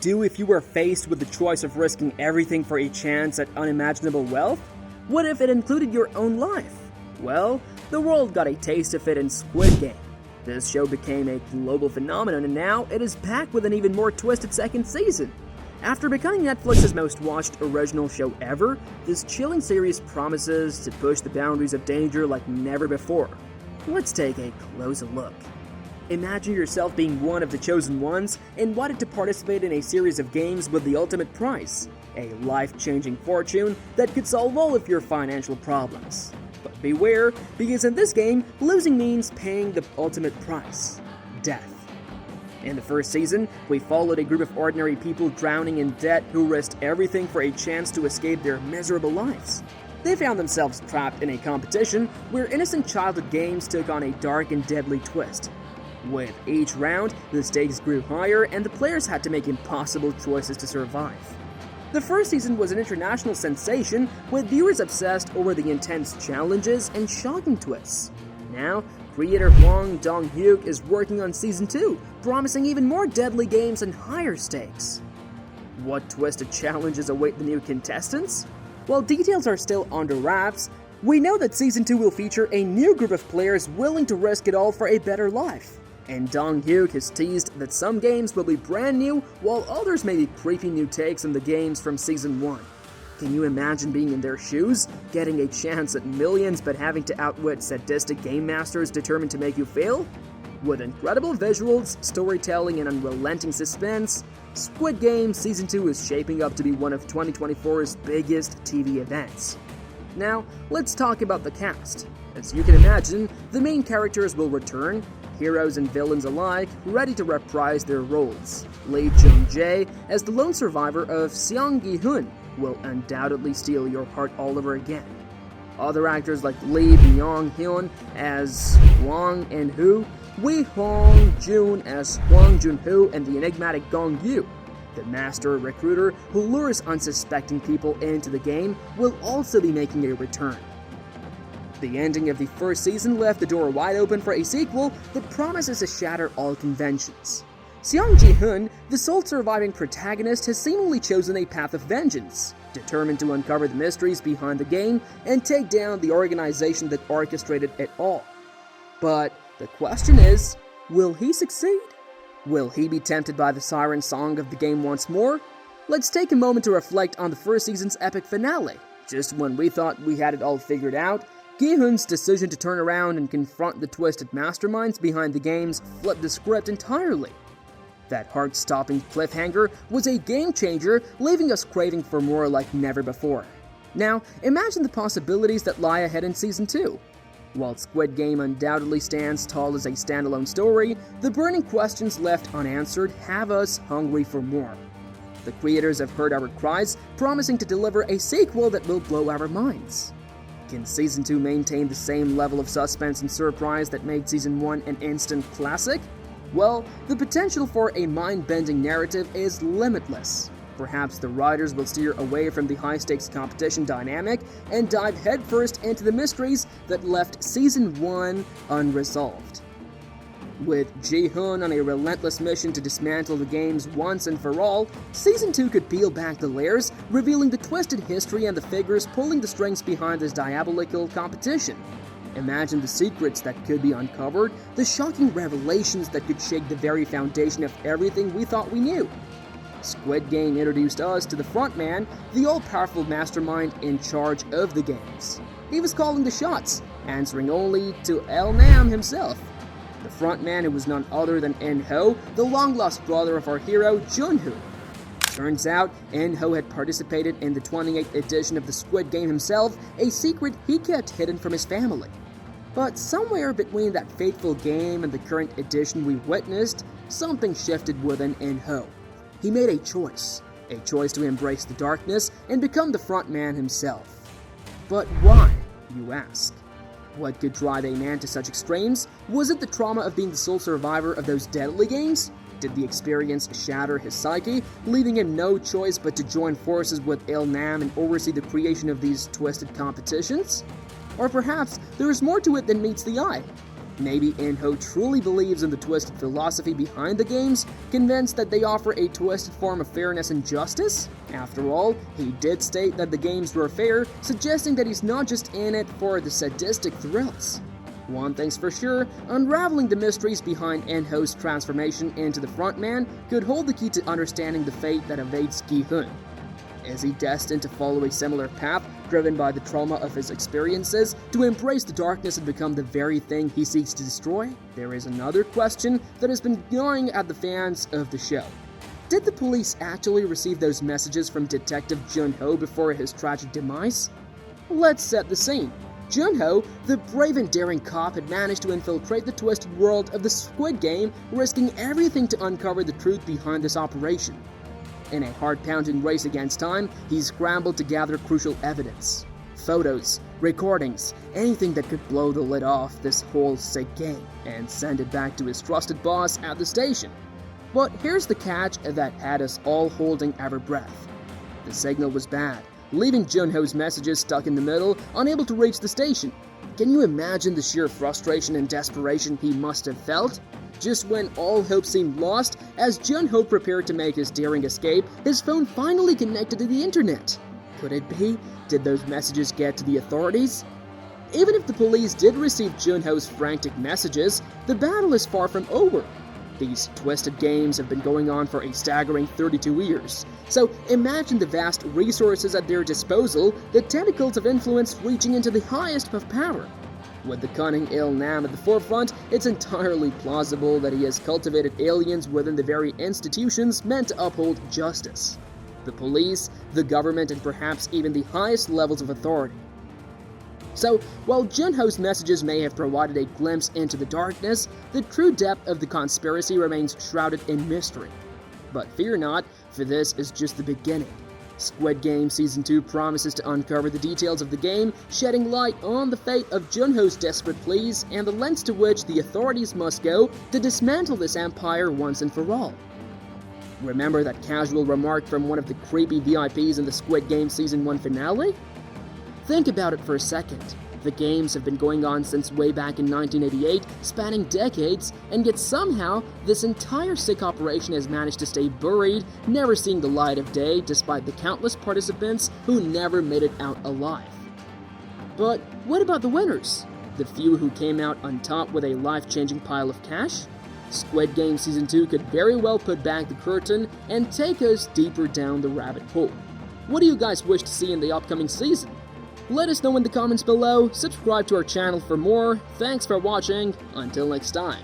do if you were faced with the choice of risking everything for a chance at unimaginable wealth? What if it included your own life? Well, the world got a taste of it in Squid Game. This show became a global phenomenon, and now it is back with an even more twisted second season. After becoming Netflix's most watched original show ever, this chilling series promises to push the boundaries of danger like never before. Let's take a closer look. Imagine yourself being one of the chosen ones and wanted to participate in a series of games with the ultimate prize, a life-changing fortune that could solve all of your financial problems. But beware, because in this game, losing means paying the ultimate price: death. In the first season, we followed a group of ordinary people drowning in debt who risked everything for a chance to escape their miserable lives. They found themselves trapped in a competition where innocent childhood games took on a dark and deadly twist. With each round, the stakes grew higher and the players had to make impossible choices to survive. The first season was an international sensation, with viewers obsessed over the intense challenges and shocking twists. Now, creator Hwang Dong-hyuk is working on Season 2, promising even more deadly games and higher stakes. What twisted challenges await the new contestants? While details are still under wraps, we know that Season 2 will feature a new group of players willing to risk it all for a better life. And Dong-hyuk has teased that some games will be brand new, while others may be creepy new takes on the games from Season 1. Can you imagine being in their shoes, getting a chance at millions but having to outwit sadistic game masters determined to make you fail? With incredible visuals, storytelling, and unrelenting suspense, Squid Game Season 2 is shaping up to be one of 2024's biggest TV events. Now, let's talk about the cast. As you can imagine, the main characters will return, heroes and villains alike, ready to reprise their roles. Lee Jung-jae as the lone survivor of Seong Gi-hun will undoubtedly steal your heart all over again. Other actors like Lee Byung-hyun as Hwang In-hoo, Wee Hong-joon as Hwang Jun-hoo, and the enigmatic Gong-yu, the master recruiter who lures unsuspecting people into the game, will also be making a return. The ending of the first season left the door wide open for a sequel that promises to shatter all conventions. Seong Ji-hun, the sole surviving protagonist, has seemingly chosen a path of vengeance, determined to uncover the mysteries behind the game and take down the organization that orchestrated it all. But the question is, will he succeed? Will he be tempted by the siren song of the game once more? Let's take a moment to reflect on the first season's epic finale. Just when we thought we had it all figured out, Gi-hun's decision to turn around and confront the twisted masterminds behind the games flipped the script entirely. That heart-stopping cliffhanger was a game-changer, leaving us craving for more like never before. Now, imagine the possibilities that lie ahead in Season 2. While Squid Game undoubtedly stands tall as a standalone story, the burning questions left unanswered have us hungry for more. The creators have heard our cries, promising to deliver a sequel that will blow our minds. Can Season 2 maintain the same level of suspense and surprise that made Season 1 an instant classic? Well, the potential for a mind-bending narrative is limitless. Perhaps the writers will steer away from the high-stakes competition dynamic and dive headfirst into the mysteries that left Season 1 unresolved. With Ji-hun on a relentless mission to dismantle the games once and for all, Season 2 could peel back the layers, revealing the twisted history and the figures pulling the strings behind this diabolical competition. Imagine the secrets that could be uncovered, the shocking revelations that could shake the very foundation of everything we thought we knew. Squid Game introduced us to the frontman, the all-powerful mastermind in charge of the games. He was calling the shots, answering only to El Nam himself. The frontman who was none other than In-ho, the long-lost brother of our hero, Jun-ho. Turns out, In-ho had participated in the 28th edition of the Squid Game himself, a secret he kept hidden from his family. But somewhere between that fateful game and the current edition we witnessed, something shifted within In-ho. He made a choice to embrace the darkness and become the frontman himself. But why, you ask? What could drive a man to such extremes? Was it the trauma of being the sole survivor of those deadly games? Did the experience shatter his psyche, leaving him no choice but to join forces with Il Nam and oversee the creation of these twisted competitions? Or perhaps there is more to it than meets the eye. Maybe In-ho truly believes in the twisted philosophy behind the games, convinced that they offer a twisted form of fairness and justice? After all, he did state that the games were fair, suggesting that he's not just in it for the sadistic thrills. One thing's for sure, unraveling the mysteries behind In-ho's transformation into the frontman could hold the key to understanding the fate that awaits Gi-hun. Is he destined to follow a similar path, driven by the trauma of his experiences, to embrace the darkness and become the very thing he seeks to destroy? There is another question that has been gnawing at the fans of the show. Did the police actually receive those messages from Detective Jun-ho before his tragic demise? Let's set the scene. Jun-ho, the brave and daring cop, had managed to infiltrate the twisted world of the Squid Game, risking everything to uncover the truth behind this operation. In a heart-pounding race against time, he scrambled to gather crucial evidence. Photos, recordings, anything that could blow the lid off this whole sick game, and send it back to his trusted boss at the station. But here's the catch that had us all holding our breath. The signal was bad, leaving Jun-ho's messages stuck in the middle, unable to reach the station. Can you imagine the sheer frustration and desperation he must have felt? Just when all hope seemed lost, as Jun-ho prepared to make his daring escape, his phone finally connected to the internet. Could it be? Did those messages get to the authorities? Even if the police did receive Jun-ho's frantic messages, the battle is far from over. These twisted games have been going on for a staggering 32 years, so imagine the vast resources at their disposal, the tentacles of influence reaching into the highest of power. With the cunning Il-nam at the forefront, it's entirely plausible that he has cultivated aliens within the very institutions meant to uphold justice. The police, the government, and perhaps even the highest levels of authority. So, while Jun-ho's messages may have provided a glimpse into the darkness, the true depth of the conspiracy remains shrouded in mystery. But fear not, for this is just the beginning. Squid Game Season 2 promises to uncover the details of the game, shedding light on the fate of Jun-ho's desperate pleas and the lengths to which the authorities must go to dismantle this empire once and for all. Remember that casual remark from one of the creepy VIPs in the Squid Game Season 1 finale? Think about it for a second. The games have been going on since way back in 1988, spanning decades, and yet somehow this entire sick operation has managed to stay buried, never seeing the light of day despite the countless participants who never made it out alive. But what about the winners? The few who came out on top with a life-changing pile of cash? Squid Game Season 2 could very well put back the curtain and take us deeper down the rabbit hole. What do you guys wish to see in the upcoming season? Let us know in the comments below, subscribe to our channel for more. Thanks for watching, until next time.